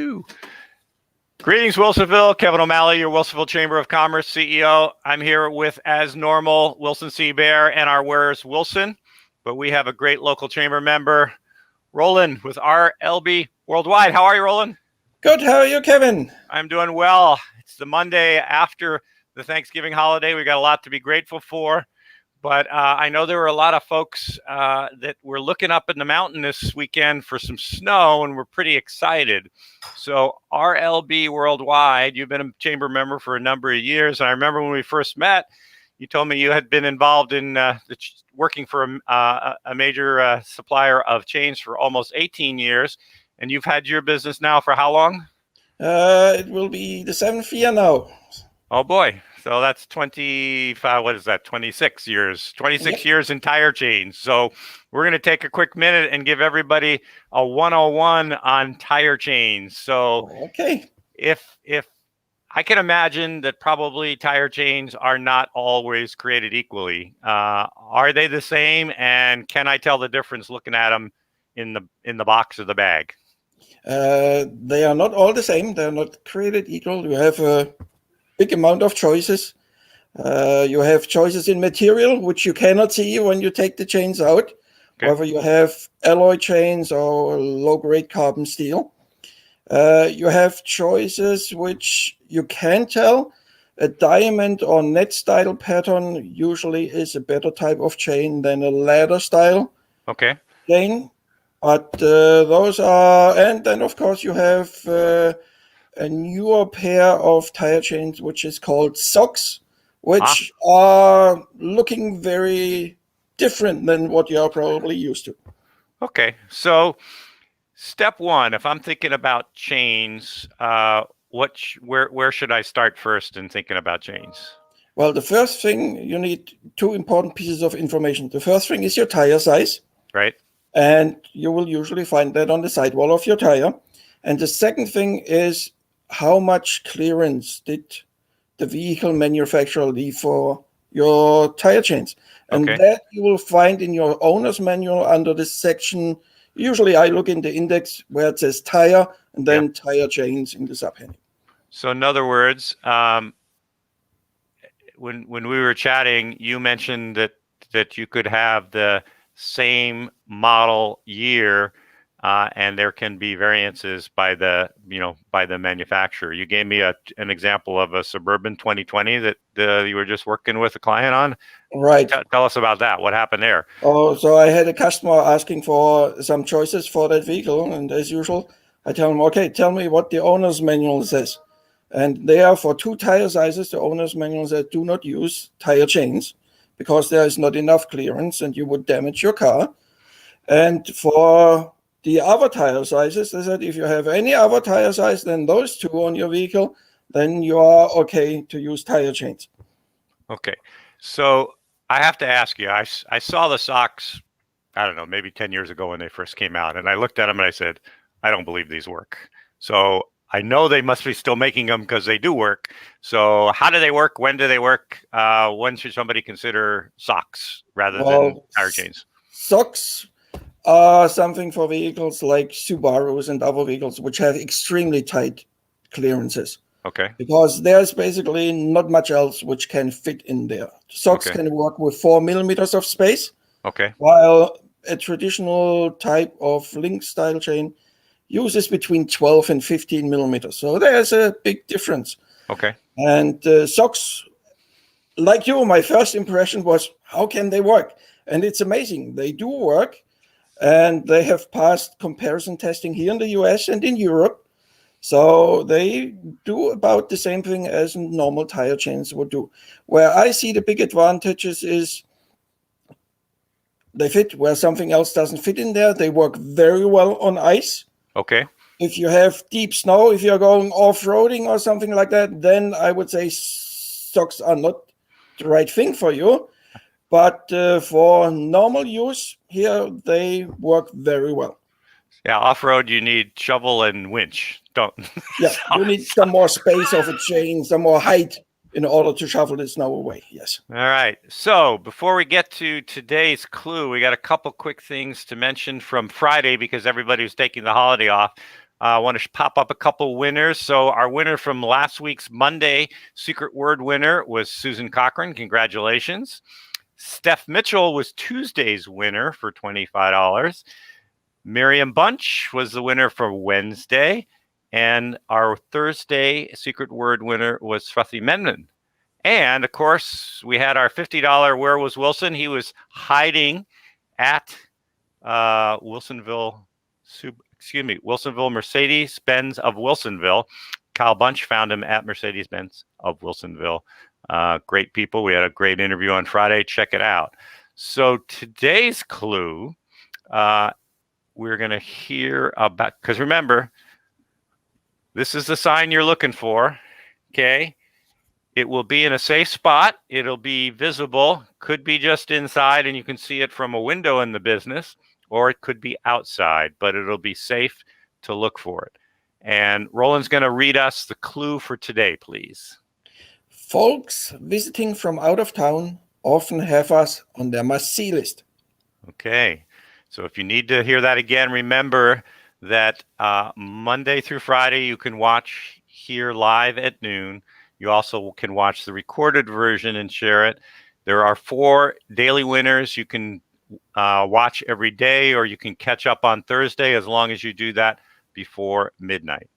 Two. Greetings, Wilsonville. Kevin O'Malley, your Wilsonville Chamber of Commerce CEO. I'm here with, as normal, Wilson C. Bear and our Where's Wilson. But we have a great local chamber member, Roland, with RLB Worldwide. How are you, Roland? Good. How are you, Kevin? I'm doing well. It's the Monday after the Thanksgiving holiday. We got a lot to be grateful for. But I know there were a lot of folks that were looking up in the mountain this weekend for some snow, and we're pretty excited. So RLB Worldwide, you've been a chamber member for a number of years. And I remember when we first met, you told me you had been involved in working for a major supplier of chains for almost 18 years. And you've had your business now for how long? It will be the 7th year now. Oh, boy. So that's 25, what is that, 26 years, 26 years in tire chains. So we're going to take a quick minute and give everybody a 101 on tire chains. So okay, if I can imagine that probably tire chains are not always created equally. Are they the same? And can I tell the difference looking at them in the box of the bag? They are not all the same. They're not created equal. You have a big amount of choices. You have choices in material, which you cannot see when you take the chains out, whether you have alloy chains or low-grade carbon steel. You have choices which you can tell. A diamond or net style pattern usually is a better type of chain than a ladder style chain. But those are, and then of course you have a newer pair of tire chains, which is called socks, which are looking very different than what you are probably used to. Okay, so step one, if I'm thinking about chains, where should I start first in thinking about chains? Well, the first thing, you need two important pieces of information. The first thing is your tire size. Right. And you will usually find that on the sidewall of your tire. And the second thing is, how much clearance did the vehicle manufacturer leave for your tire chains? And that you will find in your owner's manual under this section. Usually I look in the index where it says tire and then tire chains in the subheading. So in other words, when we were chatting, you mentioned that you could have the same model year and there can be variances by the manufacturer. You gave me an example of a Suburban 2020 that you were just working with a client on. Right. Tell us about that. What happened there? Oh, so I had a customer asking for some choices for that vehicle, and as usual, I tell him, okay, tell me what the owner's manual says. And there, for two tire sizes, the owner's manual says do not use tire chains because there is not enough clearance and you would damage your car. And for the other tire sizes, they said if you have any other tire size than those two on your vehicle, then you are okay to use tire chains. Okay. So I have to ask you, I saw the socks, I don't know, maybe 10 years ago when they first came out, and I looked at them and I said, I don't believe these work. So I know they must be still making them because they do work. So how do they work? When do they work? When should somebody consider socks rather than tire chains? Socks are something for vehicles like Subarus and other vehicles which have extremely tight clearances. Okay. Because there's basically not much else which can fit in there. Socks can work with 4 millimeters of space. Okay. While a traditional type of link style chain uses between 12 and 15 millimeters. So there's a big difference. Okay. And socks, like you, my first impression was, how can they work? And it's amazing. They do work. And they have passed comparison testing here in the US and in Europe. So they do about the same thing as normal tire chains would do. Where I see the big advantages is they fit where something else doesn't fit in there. They work very well on ice. Okay. If you have deep snow, if you're going off-roading or something like that, then I would say socks are not the right thing for you. But for normal use, here they work very well. Yeah, off-road, you need shovel and winch. You need some more space of a chain, some more height in order to shovel the snow away. Yes. All right. So before we get to today's clue, we got a couple quick things to mention from Friday because everybody was taking the holiday off. I want to pop up a couple winners. So our winner from last week's Monday secret word winner was Susan Cochran. Congratulations. Steph Mitchell was Tuesday's winner for $25. Miriam Bunch was the winner for Wednesday. And our Thursday secret word winner was Swathi Menon. And of course, we had our $50 Where Was Wilson? He was hiding at Wilsonville Mercedes-Benz of Wilsonville. Kyle Bunch found him at Mercedes-Benz of Wilsonville. Great people. We had a great interview on Friday. Check it out. So today's clue, we're going to hear about, because remember, this is the sign you're looking for, okay? It will be in a safe spot. It'll be visible. Could be just inside and you can see it from a window in the business, or it could be outside, but it'll be safe to look for it. And Roland's going to read us the clue for today, please. Folks visiting from out of town often have us on their must-see list. Okay. So if you need to hear that again, remember that Monday through Friday you can watch here live at noon. You also can watch the recorded version and share it. There are 4 daily winners. You can watch every day, or you can catch up on Thursday as long as you do that before midnight.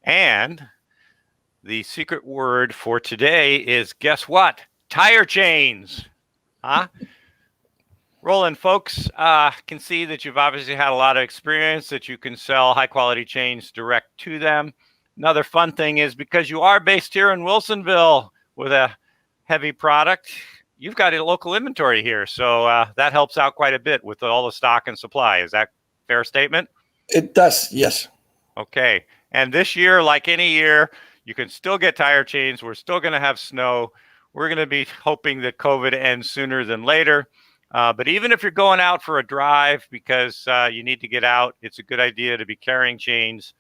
And the secret word for today is, guess what? Tire chains. Huh? Roland, folks can see that you've obviously had a lot of experience, that you can sell high-quality chains direct to them. Another fun thing is, because you are based here in Wilsonville with a heavy product, you've got a local inventory here. So that helps out quite a bit with all the stock and supply. Is that a fair statement? It does, yes. Okay. And this year, like any year, you can still get tire chains. We're still going to have snow. We're going to be hoping that COVID ends sooner than later. But even if you're going out for a drive because you need to get out, it's a good idea to be carrying chains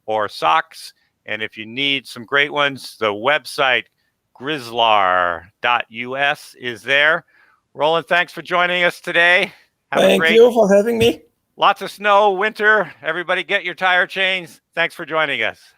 or socks. And if you need some great ones, the website grizzlar.us is there. Roland, thanks for joining us today. Thank you for having me. Lots of snow, winter. Everybody get your tire chains. Thanks for joining us.